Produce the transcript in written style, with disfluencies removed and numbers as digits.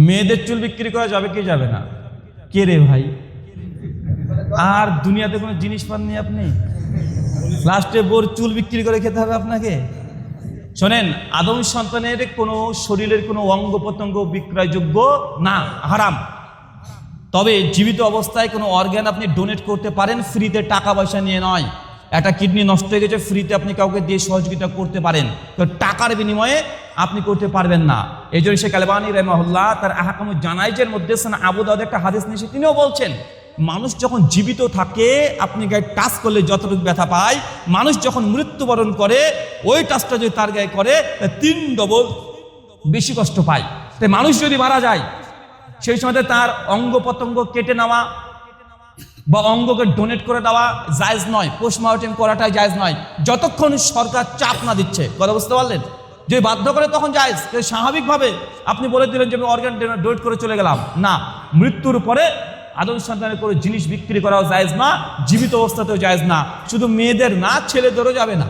মেয়েদের চুল বিক্রি করা যাবে কি যাবে না? কে রে ভাই, আর দুনিয়াতে কোনো জিনিস পাননি আপনি, লাস্টে বোর চুল বিক্রি করে খেতে হবে আপনাকে? শোনেন, আদম সন্তানের কোনো শরীরের কোনো অঙ্গ প্রত্যঙ্গ বিক্রয়যোগ্য না, হারাম। তবে জীবিত অবস্থায় কোনো অর্গান আপনি ডোনেট করতে পারেন, ফ্রিতে, টাকা পয়সা নিয়ে নয়। একটা কিডনি নষ্ট হয়ে গেছে, ফ্রিতে আপনি কাউকে দিয়ে সহযোগিতা করতে পারেন, তো টাকার বিনিময়ে আপনি করতে পারবেন না। এই জন্য শেখ আলবানী রাহিমাহুল্লাহ তার আহকামুজ জানাইজের মধ্যে আবু দাউদ একটা হাদিস নিয়ে তিনিও বলছেন, মানুষ যখন জীবিত থাকে আপনি গায়ে টাচ করলে যতটুকু ব্যথা পায়, মানুষ যখন মৃত্যুবরণ করে ওই টাচটা যদি তার গায়ে করে 3 ডবল বেশি কষ্ট পায়। তাই মানুষ যদি মারা যায় সেই সময় তার অঙ্গ প্রত্যঙ্গ কেটে নেওয়া বা অঙ্গকে ডোনেট করে দেওয়া জায়েজ নয়, পোস্টমর্টেম করাটাই জায়েজ নয়, যতক্ষণ সরকার চাপ না দিচ্ছে। কথা বুঝতে পারলেন? যে বাধ্য করে তখন জায়েজ, স্বাভাবিকভাবে আপনি বলে দিলেন যে আমি অর্গান ডোনেট করে চলে গেলাম, না। মৃত্যুর পরে আদম সন্তানের কোনো জিনিস বিক্রি করাও জায়েজ না, জীবিত অবস্থাতেও জায়েজ না। শুধু মেয়েদের না, ছেলেদেরও যাবে না।